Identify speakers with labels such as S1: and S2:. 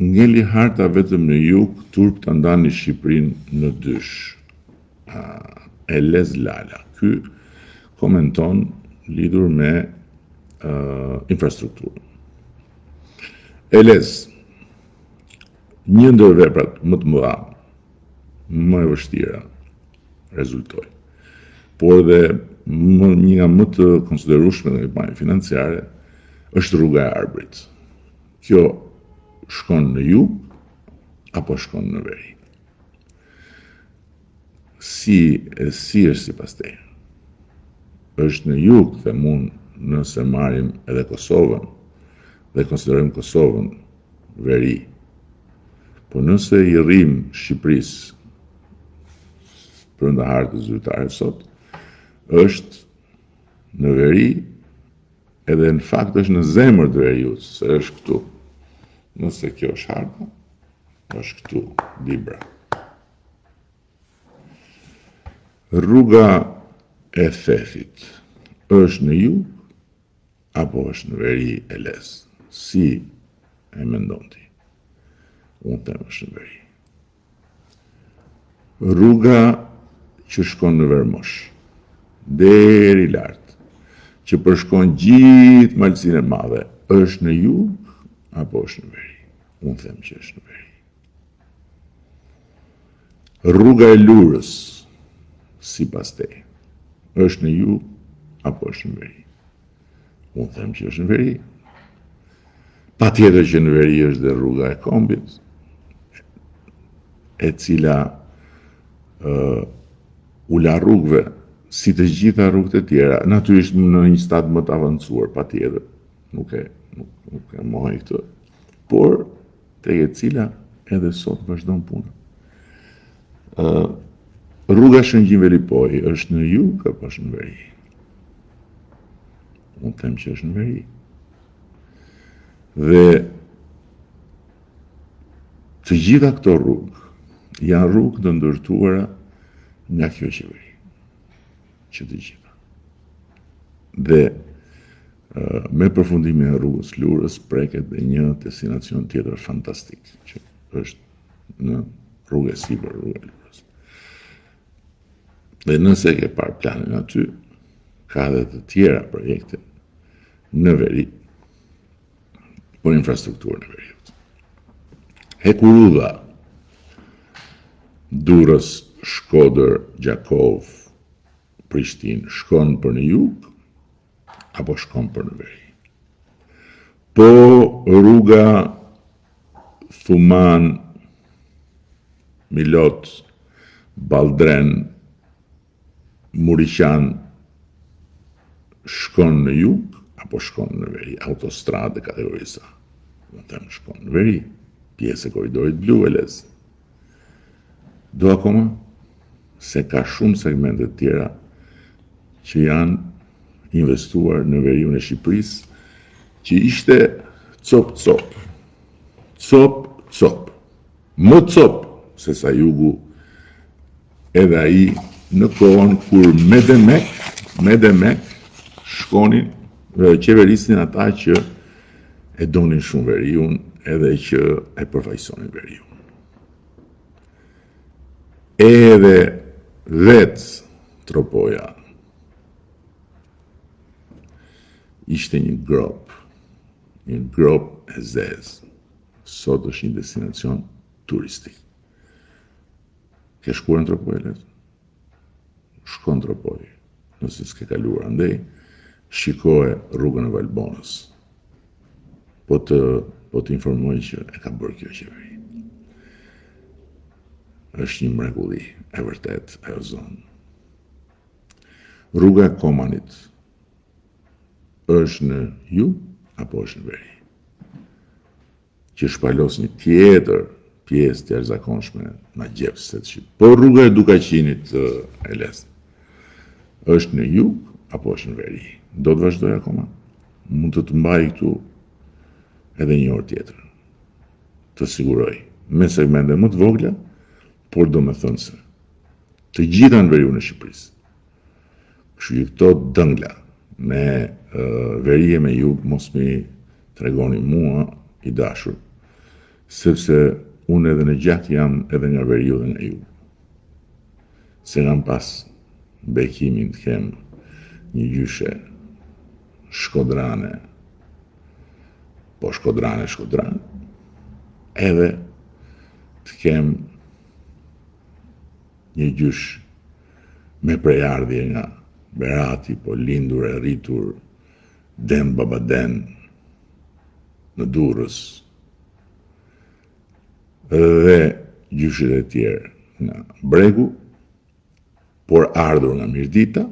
S1: Ngeli harta vetëm në jug, turp të ndani Shqipërinë në dysh. Elez Lala. Ky komenton lidhur me infrastrukturën. Elez, një ndër veprat më të mëdha, më e vështira, rezultoi. Por dhe një nga më të konsiderueshme në kampanje financiare është rruga e Arbërit. Kjo shkon në jug apo shkon në veri? Si është sipas teje? Është në jug, them unë, nëse marrim edhe Kosovën dhe konsiderojmë Kosovën veri. Po nëse i rrim Shqipërisë brenda hartës zyrtare sot, është në veri, edhe në fakt është në zemër të veriut, se është këtu. Nëse kjo është harta, është këtu, libra. Rruga e Thethit është në jug apo është në veri Elez? Si e mendon ti? Unë them është në veri. Rruga që shkon në Vermosh, deri lart, që përshkon gjithë Malësinë e Madhe, është në jug apo është në veri? Unë them që është në veri. Rruga e Lurës, sipas teje, është në jug apo është në veri? Unë them që është në veri. Patjetër që në veri është dhe rruga e Kombit, e cila u la rrugëve, si të gjitha rrugët e tjera, natyrisht në një stad më të avancuar, patjetër, nuk e mohoj këtë, por tek e cila edhe sot vazhdon puna. Rruga Shëngjin-Velipoj është në jug apo është në veri? Unë them që është në veri. Dhe të gjitha këto rrugë janë rrugë të ndërtuara nga kjo qeveri. Që të gjitha. Dhe me përfundimin e rrugës Lurës preket dhe një destinacion tjetër fantastik, që është në rrugë e sipër, rrugë e Lurës. Dhe nëse ke parë planin aty, ka dhe të tjera projekte në veri, por infrastrukturën e veriut. Hekurudha, Durrës, Shkodër, Gjakov, Prishtinë, shkon për në jug, apo shkon për në veri? Po rruga Thuman, Milot, Baldren, Muriqan, shkon në jug, apo shkon në veri? Autostradë kategorisë A. Unë them shkon në veri, pjesë e korridorit blu Elez. Do akoma se ka shumë segmente tjera që janë investuar në veriun e Shqipërisë, që ishte cop-cop. Cop-cop. Më cop se sa jugu, edhe ai në kohën kur me demek shkonin, qeverisnin ata që e donin shumë veriun, edhe që e përfaqësonin veriun. Edhe vetë Tropoja ishte një grop e zezë. Sot është një destinacion turistik. Ke shkuar në Tropojë? Shko në Tropojë. Nëse s'ke kaluar andej, shikoje rrugën e Valbonës. Po të informoj që e ka bërë kjo qeveri. Është një mrekulli, e vërtet, ajo zonë. Rruga e Komanit është në jug apo është në veri? Që shpalos një tjetër pjesë të jashtëzakonshme nga gjepësit Shqip. Po rruga e Dukaqinit, Elez, është në jug apo është në veri? Do të vazhdoj akoma? Mund të mbaj këtu edhe një orë tjetër. Të siguroj, me segmente më të vogla, por do me thënë se të gjitha në veriun e Shqipërisë. Kështu që këto dëngla me veri e me jug, mos mi tregoni mua i dashur, sepse unë edhe në gjatë jam edhe nga veriu dhe nga ju. Se kam pas bekimin të kem një gjyshe shkodrane, po shkodrane, edhe të kem një gjysh me prejardhje nga Berati, po lindur e rritur Den Babaden në Durrës, dhe gjyshet e tjerë nga Bregu, por ardhur nga Mirdita,